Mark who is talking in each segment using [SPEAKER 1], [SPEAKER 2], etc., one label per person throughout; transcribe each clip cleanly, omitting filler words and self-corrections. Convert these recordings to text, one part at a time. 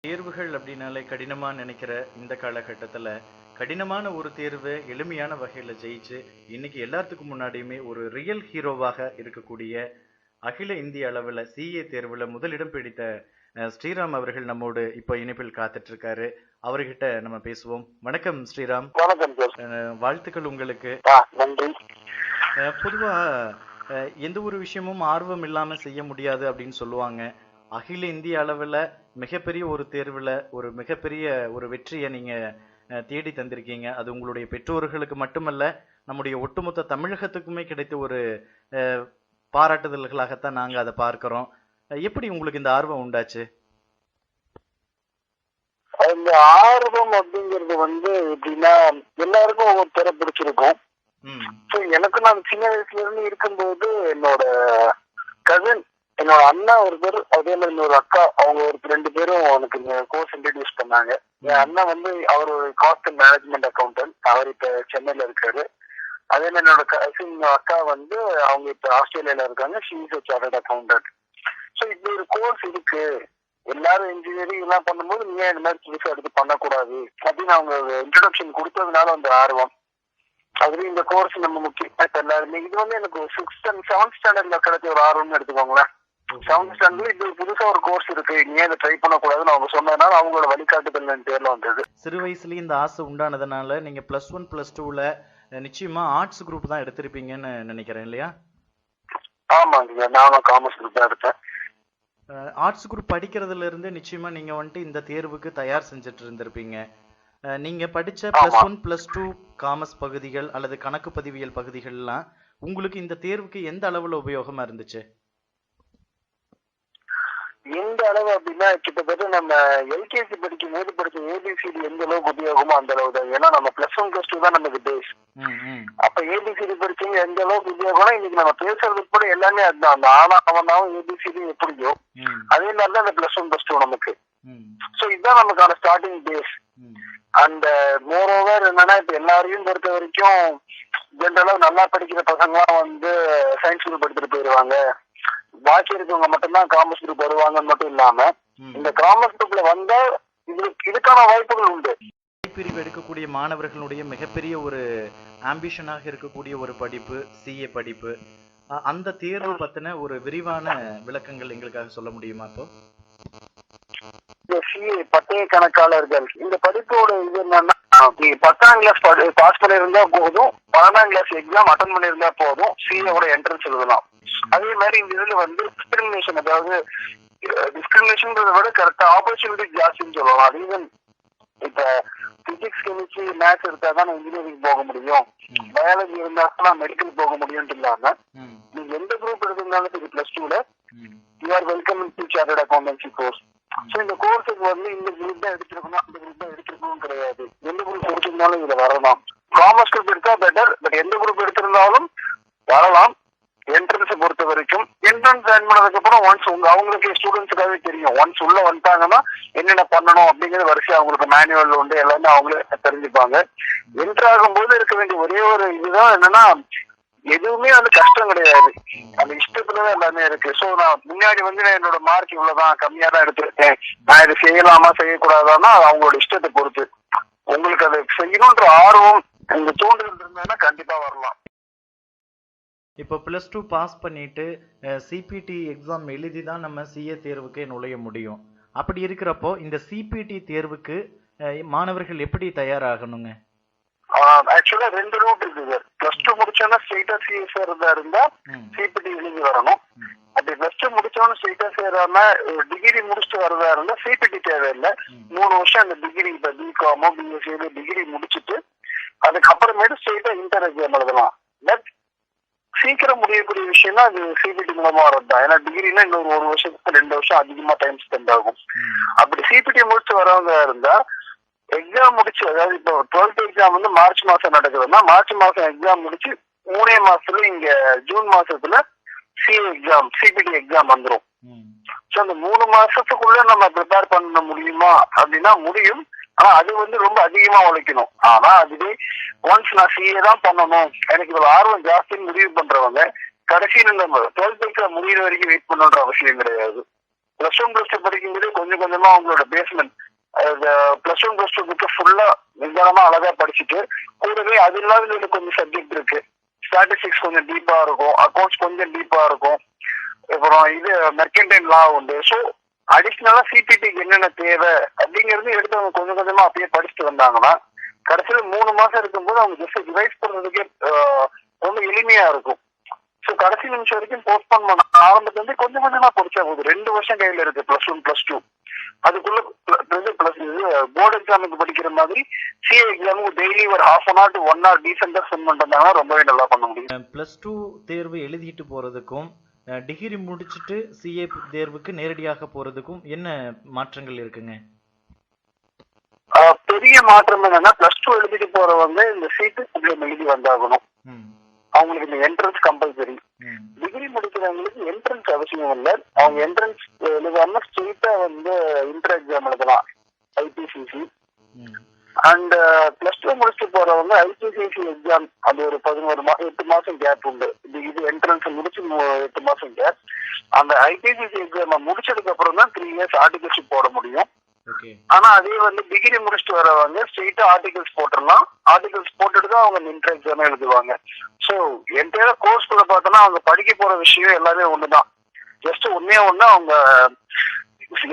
[SPEAKER 1] தேர்வுகள் அப்படின்னாலே கடினமா நினைக்கிற இந்த காலகட்டத்துல கடினமான ஒரு தேர்வை எளிமையான வகையில ஜெயிச்சு இன்னைக்கு எல்லாத்துக்கும் முன்னாடியுமே ஒரு ரியல் ஹீரோவாக இருக்கக்கூடிய அகில இந்திய அளவுல சிஏ தேர்வுல முதலிடம் பிடித்த ஸ்ரீராம் அவர்கள் நம்மோடு இப்போ இணைப்பில் காத்துட்டு இருக்காரு. அவர்கிட்ட நம்ம பேசுவோம். வணக்கம் ஸ்ரீராம்.
[SPEAKER 2] வணக்கம் சார்.
[SPEAKER 1] வாழ்த்துக்கள் உங்களுக்கு.
[SPEAKER 2] நன்றி.
[SPEAKER 1] பொதுவா எந்த ஒரு விஷயமும் ஆர்வம் இல்லாம செய்ய முடியாது அப்படின்னு சொல்லுவாங்க. அகில இந்திய அளவுல மிகப்பெரிய ஒரு தேர்வுல ஒரு மிகப்பெரிய ஒரு வெற்றியை நீங்க தேடி தந்திருக்கீங்க. அது உங்களுடைய பெற்றோர்களுக்கு மட்டுமல்ல, நம்முடைய ஒட்டுமொத்த தமிழகத்துக்குமே கிடைத்த ஒரு பாராட்டுதல்களாகத்தான் நாங்க அதை பார்க்கிறோம். எப்படி உங்களுக்கு இந்த ஆர்வம் உண்டாச்சு?
[SPEAKER 2] இந்த ஆர்வம் அப்படிங்கிறது எப்படின்னா எல்லாருக்கும் ஒவ்வொரு தர பிடிச்சிருக்கும். எனக்கு நான் சின்ன வயசுல இருந்து இருக்கும்போது என்னோட கசின், என்னோட அண்ணா ஒருத்தர், அதே மாதிரி இன்னொரு அக்கா, அவங்க ஒரு 2 பேரும் எனக்கு இந்த கோர்ஸ் இன்ட்ரடியூஸ் பண்ணாங்க. என் அண்ணா அவர் ஒரு காஸ்ட் அண்ட் மேனேஜ்மெண்ட் அக்கௌண்டன்ட். அவர் இப்ப சென்னையில இருக்காரு. அதே மாதிரி என்னோட கசின் அக்கா அவங்க இப்ப ஆஸ்திரேலியால இருக்காங்க. She is a chartered accountant. So இப்படி ஒரு கோர்ஸ் இருக்கு, எல்லாரும் இன்ஜினியரிங் எல்லாம் பண்ணும்போது நீங்க இந்த மாதிரி புதுசா எடுத்து பண்ணக்கூடாது அப்படின்னு அவங்க இன்ட்ரோடக்ஷன் கொடுத்ததுனால ஆர்வம். அதுலயும் இந்த கோர்ஸ் நம்ம முக்கியம் எல்லாருமே இது எனக்கு 6th and 7th ஸ்டாண்டர்ட்ல கிடைச்ச ஒரு ஆர்வம்னு எடுத்துக்கோங்களேன். 7th ஸ்டாண்டர்ட்ல இது புதுசா ஒரு கோர்ஸ் இருக்கு, நீ அதை ட்ரை பண்ணக்கூடாதுன்னு அவங்க சொன்னதுனால அவங்களோட வழிகாட்டுதல் பேர்ல வந்தது.
[SPEAKER 1] சிறு வயசுலயும் இந்த ஆசை உண்டானதுனால நீங்க +1 +2ல நிச்சயமா ஆர்ட்ஸ் குரூப் தான் எடுத்திருப்பீங்கன்னு நினைக்கிறேன், இல்லையா?
[SPEAKER 2] ஆமாங்க, நானும் காமர்ஸ் குரூப் தான் எடுத்தேன்.
[SPEAKER 1] ஆர்ட்ஸ் குரூப் படிக்கிறதுல இருந்து நிச்சயமா நீங்க இந்த தேர்வுக்கு தயார் செஞ்சுட்டு இருந்திருப்பீங்க. நீங்க படிச்ச +1 +2 காமர்ஸ் பகுதிகள் அல்லது கணக்கு பதிவியல் பகுதிகள்லாம் உங்களுக்கு இந்த தேர்வுக்கு எந்த அளவுல உபயோகமா இருந்துச்சு?
[SPEAKER 2] எந்த அளவு அப்படின்னா, கிட்டத்தட்ட நம்ம எல்கேஜி படிக்கும் போது படிச்ச ஏபிசிடி எந்த அளவுக்கு உபயோகமோ அந்த அளவு தான். ஏன்னா நம்ம +1 +2 தான் நமக்கு பேஸ். அப்ப ஏபிசிடி படிச்சவங்க எந்த அளவுக்கு உபயோகம்னா, இன்னைக்கு நம்ம பேசுறது கூட எல்லாமே அதுதான். அந்த ஆனா அவனாவும் ஏபிசிடி எப்படியோ அதே மாதிரிதான் அந்த +1 +2 நமக்கு. சோ இதுதான் நமக்கான ஸ்டார்டிங் பேஸ். அந்த மோரோவர் என்னன்னா, இப்ப எல்லாரையும் பொறுத்த வரைக்கும் ஜென்ரலா நல்லா படிக்கிற பசங்கலாம் சயின்ஸ் குரூப் எடுத்துட்டு போயிருவாங்க. பாக்கி இருக்கவங்க மட்டும்தான் காமர்ஸ் குரூப் வருவாங்கன்னு மட்டும் இல்லாம, இந்த காமர்ஸ் குரூப்ல வந்தா இதுக்கான வாய்ப்புகள் உண்டு.
[SPEAKER 1] பிரிவு எடுக்கக்கூடிய மாணவர்களுடைய மிகப்பெரிய ஒரு ஆம்பிஷனாக இருக்கக்கூடிய ஒரு படிப்பு சிஏ படிப்பு. அந்த தேர்வு பத்தின ஒரு விரிவான விளக்கங்கள் எங்களுக்காக சொல்ல முடியுமா? இப்போ
[SPEAKER 2] சிஏ பட்டய கணக்காளர்கள் இந்த படிப்போட இது என்னன்னா, 10ஆம் கிளாஸ் பாஸ் பண்ணியிருந்தா போதும், 12ஆம் கிளாஸ் எக்ஸாம் அட்டன் பண்ணியிருந்தா போதும், சிஏவோட என்ட்ரன்ஸ் எழுதலாம். அதே மாதிரி இந்த இதுல டிஸ்கிரிமினேஷன், அதாவது டிஸ்கிரிமினேஷன்றதை விட கரெக்டா ஆப்பர்ச்சுனிட்டி ஜாஸ்தின்னு சொல்லலாம். ரீசன், இப்ப பிசிக்ஸ் கெமிஸ்ட்ரி மேத்ஸ் எடுத்தாதான் நான் இன்ஜினியரிங் போக முடியும், பயாலஜி இருந்தா நான் மெடிக்கல் போக முடியும்னு இல்லாம, நீங்க எந்த குரூப் எடுத்திருந்தாலும் சரி +2ல you are welcome to chartered accountancy course. So இந்த கோர்ஸுக்கு இந்த குரூப் தான் எடுத்திருக்கணும், அந்த குரூப் தான் எடுத்திருக்கணும் கிடையாது. எந்த குரூப் எடுத்திருந்தாலும் இதுல வரலாம். காமர்ஸ் குரூப் எடுத்தா பெட்டர், பட் எந்த குரூப் எடுத்திருந்தாலும் வரலாம். என்ட்ரன்ஸை பொறுத்த வரைக்கும் என்ட்ரன்ஸ் ஜாயின் பண்ணதுக்கு அப்புறம் ஒன்ஸ் அவங்களுக்கு ஸ்டூடெண்ட்ஸுக்காகவே தெரியும். ஒன்ஸ் உள்ள வந்துட்டாங்கன்னா என்னென்ன பண்ணணும் அப்படிங்கிறது வரிசை அவங்களுக்கு மேனுவல் உண்டு, எல்லாமே அவங்களே தெரிஞ்சுப்பாங்க. என்ட்ரு ஆகும்போது இருக்க வேண்டிய ஒரே ஒரு இதுதான் என்னன்னா, எதுவுமே கஷ்டம் கிடையாது, அந்த இஷ்டத்துலதான் எல்லாமே இருக்கு. சோ நான் முன்னாடி நான் என்னோட மார்க் இவ்வளவுதான், கம்மியா தான் எடுத்திருக்கேன், நான் இது செய்யலாமா செய்யக்கூடாதான்னா அவங்களோட இஷ்டத்தை பொறுத்து. உங்களுக்கு அதை செய்யணும்ன்ற ஆர்வம் இந்த தூண்டுதல் இருந்ததுன்னா கண்டிப்பா வரலாம்.
[SPEAKER 1] இப்போ +2 பாஸ் பண்ணிட்டு சிபிடி எக்ஸாம் எழுதி தான் நம்ம சிஏ தேர்வுக்கு நுழைய முடியும். அப்படி இருக்கிறப்போ இந்த சிபிடி தேர்வுக்கு மாணவர்கள் எப்படி தயாராகணுங்க?
[SPEAKER 2] ஆக்சுவலா 2 ரூட் இருக்கு. +2 முடிச்சோன்னா ஸ்ட்ரெயிட்டா சிஏ சேர்றதா இருந்தா சிபிடி எழுதி வரணும். அப்படி +2 முடிச்சோன்னு ஸ்ட்ரெயிட்டா சேராம டிகிரி முடிச்சுட்டு வரதா இருந்தா சிபிடி தேவையில்லை. 3 வருஷம் அந்த டிகிரி, இப்ப பிகாமோ பிஎஸ்சியோ டிகிரி முடிச்சுட்டு அதுக்கப்புறமேட்டு ஸ்ட்ரெயிட்டா இன்டர் எக்ஸாம் எழுதலாம். பட் சீக்கிரம் முடியக்கூடிய விஷயம்னா அது சிபிடி மூலமா வரதுதான். ஏன்னா டிகிரினா இன்னொரு 1 வருஷத்துக்கு 2 வருஷம் அதிகமா டைம் ஸ்பெண்ட் ஆகும். அப்படி சிபிடி முடிச்சு வரவங்க இருந்தா எக்ஸாம் முடிச்சு, அதாவது இப்போ 12th எக்ஸாம் மார்ச் மாசம் நடக்குதுன்னா மார்ச் மாசம் எக்ஸாம் முடிச்சு 3 மாசத்துல இங்க ஜூன் மாசத்துல சிஏ எக்ஸாம் சிபிடி எக்ஸாம் வந்துடும். சோ அந்த 3 மாசத்துக்குள்ள நம்ம ப்ரிப்பேர் பண்ண முடியுமா அப்படின்னா முடியும். ஆனா அது ரொம்ப அதிகமா உழைக்கணும். ஆனா அதுவே ஒன்ஸ் நான் சிஏ தான் பண்ணணும், எனக்கு இதுல ஆர்வம் ஜாஸ்தின்னு முடிவு பண்றவங்க கடைசியில் நம்ம 12th எக்ஸாம் முடிகிற வரைக்கும் வெயிட் பண்ணணுன்ற அவசியம் கிடையாது. பிளஸ் ஒன் பிளஸ் டூ படிக்கும்போதே கொஞ்சம் கொஞ்சமா அவங்களோட basement plus one plus two book ஃபுல்லா நிதானமா அழகா படிச்சுட்டு கூடவே அது இல்லாத கொஞ்சம் சப்ஜெக்ட் இருக்கு. ஸ்டாட்டிஸ்டிக்ஸ் கொஞ்சம் டீப்பா இருக்கும், அக்கௌண்ட்ஸ் கொஞ்சம் டீப்பா இருக்கும், அப்புறம் இது மெர்கன்டைல் லா உண்டு. ஸோ அடிஷ்னலா சிபிடிக்கு என்னென்ன தேவை அப்படிங்கிறது எடுத்து அவங்க கொஞ்சம் கொஞ்சமா அப்படியே படிச்சுட்டு வந்தாங்கன்னா கடைசியில 3 மாசம் இருக்கும்போது அவங்க ஜஸ்ட் ரிவைஸ் பண்றதுக்கே ரொம்ப எளிமையா இருக்கும். ஸோ கடைசி நிமிஷம் வரைக்கும் போஸ்ட்போன் பண்ண ஆரம்பத்துல இருந்து கொஞ்சம் கொஞ்சமா படிச்சா போகுது. 2 வருஷம் கையில இருக்கு பிளஸ் ஒன் பிளஸ் டூ. அதுக்குள்ள பிளஸ் போர்டு எக்ஸாமுக்கு படிக்கிற மாதிரி சிஏ எக்ஸாமுக்கு டெய்லி ஒரு ½ hour to 1 hour டீசெண்டா ஸ்பெண்ட் பண்ணிட்டாங்கன்னா ரொம்பவே நல்லா பண்ண முடியும்.
[SPEAKER 1] பிளஸ் டூ தேர்வு எழுதிட்டு போறதுக்கும் டிகிரி முடிச்சுட்டு சிஏ தேர்வுக்கு நேரடியாக போறதுக்கும் என்ன மாற்றங்கள் இருக்குங்க?
[SPEAKER 2] பெரிய மாற்றம் என்னன்னா பிளஸ் டூ எழுதிட்டு போறவங்க இந்த சீட்டு எழுதி வந்தாகணும். அவங்களுக்கு இந்த என்ட்ரன்ஸ் கம்பல்சரி. டிகிரி முடிக்கிறவங்களுக்கு என்ட்ரன்ஸ் அவசியம் இல்லை. அவங்க என்ட்ரன்ஸ் எழுதாம ஸ்ட்ரெயிட்டா வந்து இன்டர் எக்ஸாம் எழுதலாம், ஐபிசிசி. அண்ட் பிளஸ் டூ முடிச்சுட்டு போறவங்க ஐபிசிசி எக்ஸாம் அது ஒரு 8 மாசம் கேப் உண்டு. இது என்ட்ரன்ஸ் முடிச்சு 8 மாசம் கேப். அந்த ஐபிசிசி எக்ஸாம் முடிச்சதுக்கு அப்புறம் தான் 3 years ஆர்டிகல்ஷிப் போட முடியும். ஆனா அதே வந்து டிகிரி முடிச்சுட்டு வரவங்க ஸ்ட்ரெயிட்டா ஆர்டிகல்ஸ் போட்டுடலாம். ஆர்டிகல்ஸ் போட்டுட்டு தான் அவங்க இன்டர் எக்ஸாமே எழுதுவாங்க. ஸோ என்டையர் கோர்ஸ்குள்ள பார்த்தோம்னா அவங்க படிக்க போற விஷயம் எல்லாமே ஒண்ணுதான். ஜஸ்ட் ஒன்னே ஒண்ணு அவங்க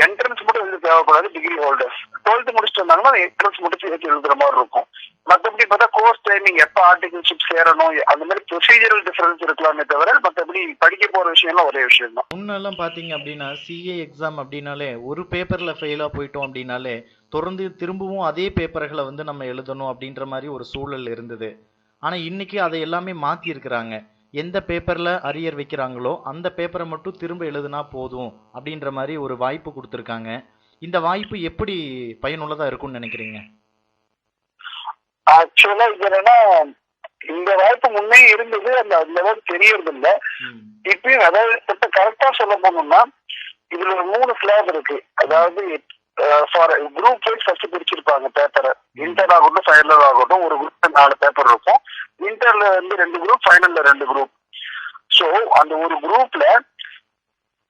[SPEAKER 2] என்ட்ரன்ஸ் மட்டும் எழுத தேவைப்படாது. டிகிரி ஹோல்டர்ஸ் 12th முடிச்சுட்டு வந்தாங்கன்னா என்ட்ரன்ஸ் முடிச்சு எழுதுற மாதிரி இருக்கும். மற்றபடி பார்த்தா கோர்ஸ் டைமிங் எப்ப ஆர்டிகல்ஷிப் சேரணும் அந்த மாதிரி ப்ரொசீஜரல் டிஃபரன்ஸ் இருக்கலாமே தவிர மற்றபடி படிக்க போற விஷயம் எல்லாம் ஒரே விஷயம் தான்.
[SPEAKER 1] முன்னெல்லாம் பாத்தீங்க அப்படின்னா சிஏ எக்ஸாம் அப்படின்னாலே ஒரு பேப்பர்ல ஃபெயிலா போயிட்டோம் அப்படின்னாலே தொடர்ந்து திரும்பவும் அதே பேப்பர்களை வந்து நம்ம எழுதணும் அப்படின்ற மாதிரி ஒரு சூழல் இருந்தது. ஆனா இன்னைக்கு அதை எல்லாமே மாத்தி இருக்கிறாங்க. எந்த பேப்பர்ல அரியர் வைக்கிறாங்களோ அந்த பேப்பரை மட்டும் திரும்ப எழுதுனா போதும் அப்படின்ற மாதிரி ஒரு வாய்ப்பு கொடுத்துருக்காங்க. இந்த வாய்ப்பு எப்படி பயனுள்ளதா இருக்கும்னு நினைக்கிறீங்க?
[SPEAKER 2] ஆக்சுவலா இது என்னன்னா இந்த வாய்ப்பு முன்னே இருந்தது, அந்த அளவுக்கு தெரியறது இல்லை. இப்பயும் அதாவது கரெக்டா சொல்ல போனோம்னா இதுல ஒரு 3 ஸ்லாப் இருக்கு. அதாவது ஃபார் குரூப் வைஸ் ஃபர்ஸ்ட் பிரிச்சிருப்பாங்க பேப்பரை. இன்டர் ஆகட்டும் ஃபைனல் ஆகட்டும் ஒரு குரூப் 4 பேப்பர் இருக்கும். இன்டர்ல வந்து 2 குரூப், ஃபைனல்ல 2 குரூப். ஸோ அந்த ஒரு குரூப்ல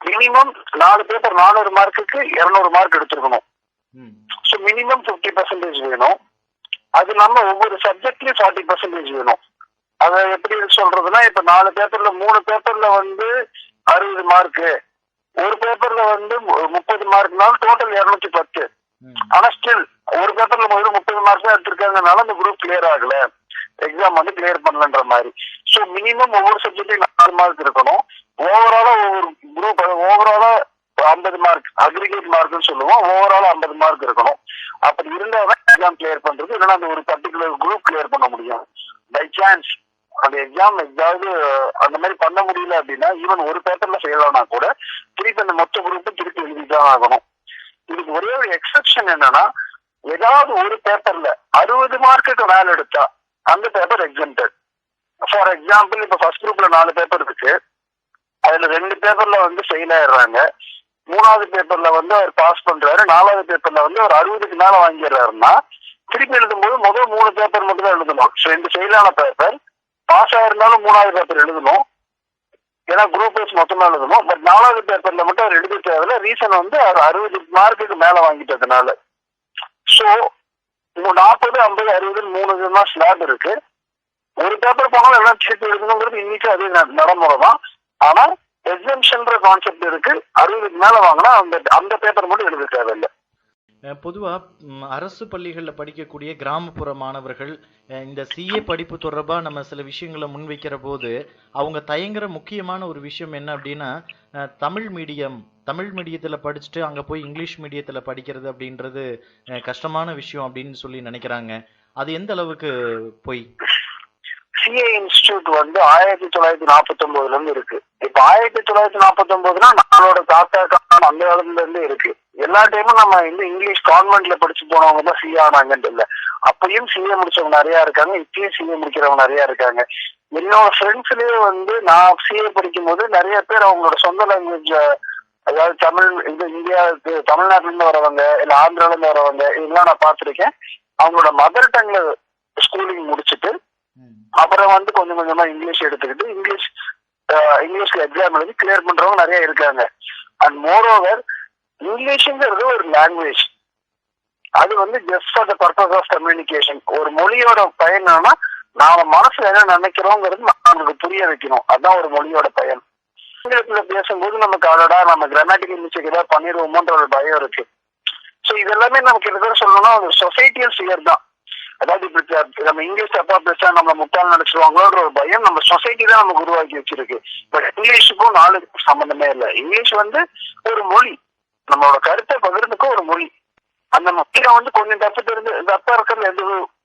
[SPEAKER 2] மினிமம் 4 பேப்பர் 400 மார்க்குக்கு 200 மார்க் எடுத்துருக்கணும். ஸோ மினிமம் 50% வேணும். அது இல்லாம ஒவ்வொரு சப்ஜெக்ட்லயும் 40% வேணும். அதை எப்படி சொல்றதுன்னா இப்ப 4 பேப்பர்ல 3 பேப்பர்ல வந்து 60 மார்க்கு, ஒரு பேப்பர்ல வந்து 30 மார்க்னாலும் டோட்டல் 210. ஆனா ஸ்டில் ஒரு பேப்பர்ல முதல்ல 30 மார்க் தான் எடுத்திருக்காங்கனால அந்த குரூப் கிளியர் ஆகல, எக்ஸாம் வந்து கிளியர் பண்ணலன்ற மாதிரி. ஸோ மினிமம் ஒவ்வொரு சப்ஜெக்ட்லயும் 4 மார்க் இருக்கணும். ஓவராலா ஒவ்வொரு குரூப் ஓவராலா 50 மார்க் அக்ரிகேட் மார்க்னு சொல்லுவோம். ஓவராலா 50 மார்க் இருக்கணும். அப்படி இருந்தாதான் எக்ஸாம் கிளியர் பண்றது. இல்லைன்னா அந்த ஒரு பர்டிகுலர் குரூப் கிளியர் பண்ண முடியும். பை சான்ஸ் அந்த எக்ஸாம் ஏதாவது அந்த மாதிரி பண்ண முடியல அப்படின்னா ஈவன் ஒரு பேப்பர்ல ஃபெயில் ஆனா கூட திருப்பி அந்த மொத்த குரூப்பும் திருப்பி எழுதிதான் ஆகணும். இதுக்கு ஒரே ஒரு எக்ஸெப்ஷன் என்னன்னா ஏதாவது ஒரு பேப்பர்ல 60 மார்க்குக்கு மேல எடுத்தா அந்த பேப்பர் எக்ஸம்டட். ஃபார் எக்ஸாம்பிள் இப்ப ஃபர்ஸ்ட் குரூப்ல 4 பேப்பர் இருக்கு. அதுல 2 பேப்பர்ல வந்து ஃபெயில் ஆயிடுறாங்க. 3வது பேப்பர்ல வந்து அவர் பாஸ் பண்றாரு. 4வது பேப்பர்ல வந்து அவர் 60க்கு மேல வாங்கிடுறாருன்னா திருப்பி எழுதும்போது முதல் 3 பேப்பர் மட்டும் தான் எழுதணும். 2 ஃபெயிலான பேப்பர் பாஸ் ஆயிருந்தாலும் 3வது பேப்பர் எழுதணும். ஏன்னா குரூப் வைஸ் மொத்தமா எழுதணும். பட் 4வது பேப்பர்ல மட்டும் அவர் எழுத தேவையில்ல. ரீசன் வந்து அவர் 60 மார்க்குக்கு மேல வாங்கிட்டதுனால. ஸோ 40, 50, 60 3 விதமா ஸ்லாப் இருக்கு. ஒரு பேப்பர் போனாலும் எல்லாம் சேர்த்து எழுதணுங்கிறது இன்னைக்கு அதே நடைமுறை தான். ஆனா எக்ஸம்ஷன்ற கான்செப்ட் இருக்கு. 60க்கு மேல வாங்கினா அந்த பேப்பர் மட்டும் எழுத தேவையில்லை.
[SPEAKER 1] பொதுவா அரசு பள்ளிகளில் படிக்கக்கூடிய கிராமப்புற மாணவர்கள் இந்த சிஏ படிப்பு தொடர்பா நம்ம சில விஷயங்களை முன்வைக்கிற போது அவங்க தயங்குற முக்கியமான ஒரு விஷயம் என்ன அப்படின்னா தமிழ் மீடியத்தில் படிச்சுட்டு அங்கே போய் இங்கிலீஷ் மீடியத்தில் படிக்கிறது அப்படின்றது கஷ்டமான விஷயம் அப்படின்னு சொல்லி நினைக்கிறாங்க. அது எந்த அளவுக்கு போய்?
[SPEAKER 2] சிஏ இன்ஸ்டிடியூட் வந்து 1949 இருந்து இருக்கு. இப்ப 1949னா நம்மளோட தாத்தா அந்த காலத்துல இருந்து இருக்கு. எல்லா டைமும் நம்ம வந்து இங்கிலீஷ் கான்வென்ட்ல படிச்சு போனவங்க தான் சிஏ ஆனாங்கன்னு இல்லை. அப்பயும் சிஏ முடிச்சவங்க நிறைய இருக்காங்க. இப்பயும் சிஏ முடிக்கிறவங்க நிறைய இருக்காங்க. என்னோட ஃப்ரெண்ட்ஸ்லயே வந்து நான் சிஏ படிக்கும் போது நிறைய பேர் அவங்களோட சொந்த லாங்குவேஜ், அதாவது தமிழ், இந்தியாவுக்கு தமிழ்நாட்டுல இருந்து வரவங்க இல்ல ஆந்திரால இருந்து வரவங்க இதெல்லாம் நான் பார்த்திருக்கேன். அவங்களோட மதர் டங்ல ஸ்கூலிங் முடிச்சுட்டு அப்புறம் வந்து கொஞ்சம் கொஞ்சமா இங்கிலீஷ் எடுத்துக்கிட்டு இங்கிலீஷ்ல எக்ஸாம் எழுதி கிளியர் பண்றவங்க நிறைய இருக்காங்க. அண்ட் மோர் ஓவர் இங்கிலீஷ்ங்கிறது ஒரு லாங்குவேஜ். அது வந்து just for the purpose of communication. ஒரு மொழியோட பயன் என்னன்னா நாம மனசுல என்ன நினைக்கிறோங்கிறது நமக்கு புரிய வைக்கணும். அதுதான் ஒரு மொழியோட பயன். ஆங்கிலத்துல பேசும்போது நமக்கு அடடா நம்ம கிராமட்டிக்கல் மிஸ்டேக் ஏதாவது பண்ணிடுவோமோன்ற ஒரு பயம் இருக்கு. ஸோ இதெல்லாமே நமக்கு கிட்டத்தட்ட சொல்லணும்னா ஒரு சொசைட்டியல் ஃபியர் தான். அதாவது இப்படி நம்ம இங்கிலீஷ் தப்பா பேசா நம்ம முட்டாள் நினைச்சிருவாங்களோன்ற ஒரு பயம் நம்ம சொசைட்டி தான் நமக்கு உருவாக்கி வச்சிருக்கு. பட் இங்கிலீஷுக்கும் நாளுக்கும் சம்பந்தமே இல்லை. இங்கிலீஷ் வந்து ஒரு மொழி, நம்மளோட கருத்தை பகிர்ந்துக்கும் ஒரு மொழி. அந்த மொழியில வந்து கொஞ்சம் தப்பா இருக்கிறது எந்த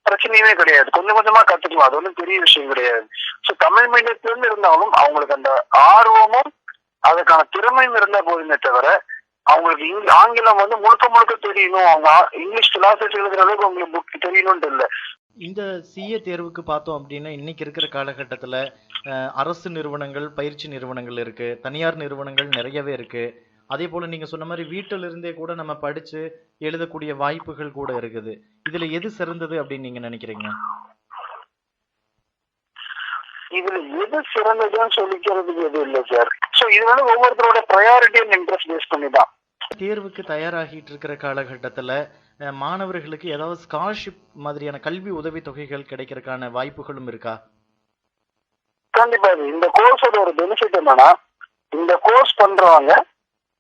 [SPEAKER 2] பிரச்சனையுமே கிடையாது. கொஞ்சம் கொஞ்சமா கத்துக்கலாம். அது ஒன்றும் பெரிய விஷயம் கிடையாது. ஸோ தமிழ் மீடியத்துல இருந்து இருந்தாலும் அவங்களுக்கு அந்த ஆர்வமும் அதுக்கான திறமையும் இருந்தா போதுமே தவிர அவங்களுக்கு ஆங்கிலம் வந்து முழுக்க முழுக்க தெரியணும், அவங்க இங்கிலீஷ் பிலாசபி எழுதுற அளவுக்கு அவங்களுக்கு புக் தெரியணும்னு இல்லை.
[SPEAKER 1] இந்த சிஏ தேர்வுக்கு பார்த்தோம் அப்படின்னா இன்னைக்கு இருக்கிற காலகட்டத்தில் அரசு நிறுவனங்கள், பயிற்சி நிறுவனங்கள் இருக்கு, தனியார் நிறுவனங்கள் நிறையவே இருக்கு. அதே போல நீங்க சொன்ன மாதிரி வீட்டில இருந்தே கூட நம்ம படிச்சு எழுதக்கூடிய வாய்ப்புகள் கூட இருக்குது. இதுல எது சிறந்தது அப்படின்னு நீங்க நினைக்கிறீங்க?
[SPEAKER 2] இதுல எது சிறந்ததுன்னு சொல்லிக்கிறதுக்கு எதுவும் இல்லை சார். ஸோ இது வந்து ஒவ்வொருத்தரோட ப்ரையாரிட்டி அண்ட் இன்ட்ரெஸ்ட் பேஸ் பண்ணி தான்.
[SPEAKER 1] தேர்வுக்கு தயாராகிட்டு இருக்கிற காலகட்டத்துல மாணவர்களுக்கு ஏதாவது ஸ்காலர்ஷிப் மாதிரியான கல்வி உதவி தொகைகள் கிடைக்கிறதுக்கான வாய்ப்புகளும் இருக்கா?
[SPEAKER 2] கண்டிப்பா. இந்த கோர்ஸோட ஒரு பெனிஃபிட் என்னன்னா, இந்த கோர்ஸ் பண்றவங்க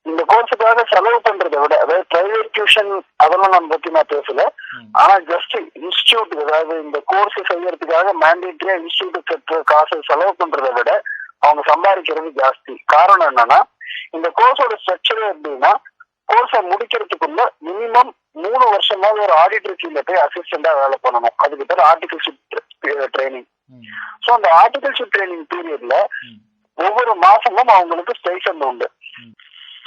[SPEAKER 2] இந்த கோர்ஸுக்காக செலவு பண்றதை விட, அதாவது பிரைவேட் டியூஷன் அதெல்லாம் நம்ம பத்தி நான் பேசல. ஆனா ஜஸ்ட் இன்ஸ்டிடியூட், அதாவது இந்த கோர்ஸ் செய்யறதுக்காக மேண்டேட்டரியா இன்ஸ்டிடியூட் கட்டுற காசு செலவு பண்றதை விட அவங்க சம்பாதிக்கிறது ஜாஸ்தி. காரணம் என்னன்னா, இந்த கோர்ஸோட ஸ்ட்ரக்சர் எப்படின்னா, கோர்ஸை முடிக்கிறதுக்குள்ள மினிமம் 3 வருஷமாவது ஒரு ஆடிட்டர் கீழே போய் அசிஸ்டண்டா வேலை பண்ணணும். அதுக்கு பேர் ஆர்டிகல்ஷிப் ட்ரைனிங். ஸோ அந்த ஆர்டிகல்ஷிப் ட்ரைனிங் பீரியட்ல ஒவ்வொரு மாசமும் அவங்களுக்கு ஸ்டைஃபண்ட் உண்டு.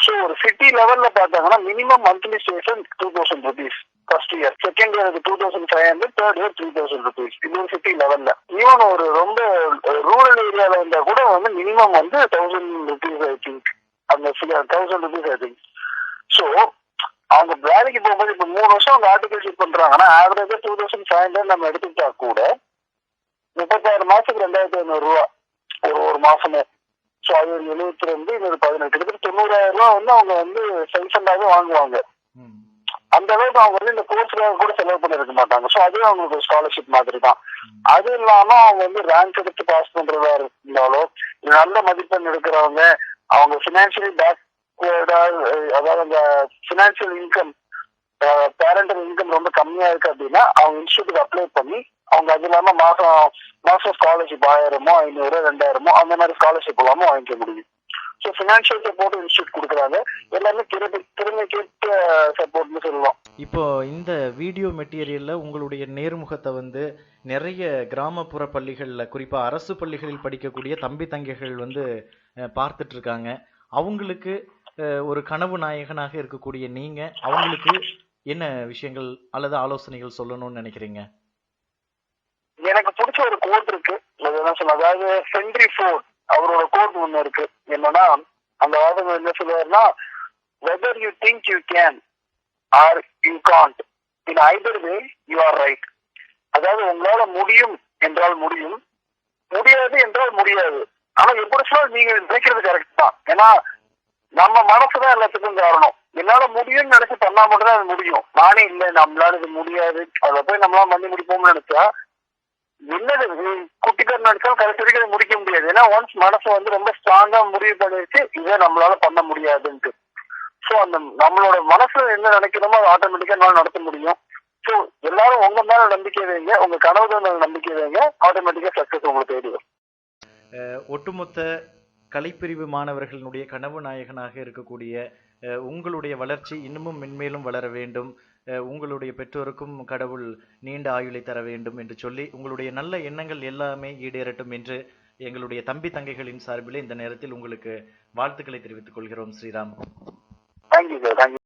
[SPEAKER 2] ஸோ ஒரு சிட்டி லெவல்ல பார்த்தாங்கன்னா minimum monthly stipend 2000 rupees first year, second year 2500, third year 3000 rupees. இது ஒரு சிட்டி லெவல்ல. ஈவன் ஒரு ரொம்ப ரூரல் ஏரியால இருந்தா கூட வந்து மினிமம் வந்து 1000 rupees ஐ திங்க், அந்த 1000 rupees ஐ திங்க். ஸோ அவங்க வேலைக்கு போகும்போது இப்போ 3 வருஷம் அவங்க ஆர்டிகல்ஷிப் பண்றாங்கன்னா ஆவரேஜா 2500 நம்ம எடுத்துக்கிட்டா கூட 36 மாசத்துக்கு 2500 ரூபா ஒரு மாசமே. ஸோ அது ஒரு 72, இது ஒரு 18, கிட்டத்தட்ட 90,000 ரூபா வந்து அவங்க வந்து செல்ஃபண்டாவே வாங்குவாங்க. அந்த அளவுக்கு அவங்க வந்து இந்த கோர்ஸுக்காக கூட செலவு பண்ணிருக்க மாட்டாங்க. ஸோ அதுவும் அவங்களுக்கு ஸ்காலர்ஷிப் மாதிரி தான். அது இல்லாம அவங்க வந்து ரேங்க் எடுத்து பாஸ் பண்றதா இருந்தாலோ, நல்ல மதிப்பெண் எடுக்கிறவங்க, அவங்க பினான்சியலி பேக்வேர்டா, அதாவது அந்த பினான்சியல் இன்கம், பேரண்டல் இன்கம் ரொம்ப கம்மியா இருக்கு அப்படின்னா அவங்க இன்ஸ்டியூட்டுக்கு அப்ளை பண்ணி அவங்க அது இல்லாம மாசம் ஸ்காலர்ஷிப் 1000, 500, 2000 அந்த மாதிரி ஸ்காலர்ஷிப் இல்லாம வாங்கிக்க முடியும். ஸோ ஃபினான்ஷியல் சப்போர்ட் இன்ஸ்டியூட் கொடுக்குறாங்க. எல்லாமே திறமைக்கேற்ற சப்போர்ட்னு சொல்லலாம்.
[SPEAKER 1] இப்போ இந்த வீடியோ மெட்டீரியல்ல உங்களுடைய நேர்முகத்தை வந்து நிறைய கிராமப்புற பள்ளிகள்ல, குறிப்பா அரசு பள்ளிகளில் படிக்கக்கூடிய தம்பி தங்கைகள் வந்து பார்த்துட்டு இருக்காங்க. அவங்களுக்கு ஒரு கனவு நாயகனாக இருக்கக்கூடிய நீங்க அவங்களுக்கு என்ன விஷயங்கள் அல்லது ஆலோசனைகள் சொல்லணும்னு நினைக்கிறீங்க?
[SPEAKER 2] எனக்கு பிடிச்ச ஒரு கோட் இருக்கு, என்ன சொல்ல, அதாவது ஹென்ரி ஃபோர்ட் அவரோட கோட் ஒண்ணு இருக்கு. என்னன்னா, அந்த வாதம் என்ன சொல்லுவாருன்னா, whether you think you can or you can't, in either way you are right. அதாவது உங்களால முடியும் என்றால் முடியும், முடியாது என்றால் முடியாது. ஆனா எப்படி சொன்னாலும் நீங்க நினைக்கிறது கரெக்ட் தான். ஏன்னா நம்ம மனசுதான் எல்லாத்துக்கும் காரணம். என்னால முடியும்னு நினைச்சு பண்ணா மட்டும் தான் அது முடியும். நானே இல்லை நம்மளால இது முடியாது, அதை போய் நம்மளால பண்ணி முடிப்போம்னு நினைச்சா என்னது குட்டிக்கார நினைச்சாலும் கடைசி வரைக்கும் அதை முடிக்க முடியாது. ஏன்னா ஒன்ஸ் மனசு வந்து ரொம்ப ஸ்ட்ராங்கா முடிவு பண்ணிருச்சு இதை நம்மளால பண்ண முடியாதுன்ட்டு. ஸோ அந்த நம்மளோட மனசு என்ன நினைக்கிறோமோ அதை ஆட்டோமேட்டிக்கா என்னால நடத்த முடியும். ஸோ எல்லாரும் உங்க மேல நம்பிக்கை வைங்க, உங்க கனவு மேல நம்பிக்கை வைங்க, ஆட்டோமேட்டிக்கா சக்சஸ் உங்களுக்கு தேடிடும்.
[SPEAKER 1] ஒட்டுமொத்த கலைப்பிரிவு மாணவர்களுடைய கனவு நாயகனாக இருக்கக்கூடிய உங்களுடைய வளர்ச்சி இன்னமும் மென்மேலும் வளர வேண்டும், உங்களுடைய பெற்றோருக்கும் கடவுள் நீண்ட ஆயுளை தர வேண்டும் என்று சொல்லி உங்களுடைய நல்ல எண்ணங்கள் எல்லாமே ஈடேறட்டும் என்று எங்களுடைய தம்பி தங்கைகளின் சார்பில் இந்த நேரத்தில் உங்களுக்கு வாழ்த்துக்களை தெரிவித்துக் கொள்கிறோம். ஸ்ரீராம்.
[SPEAKER 2] Thank you sir. தேங்க்யூ.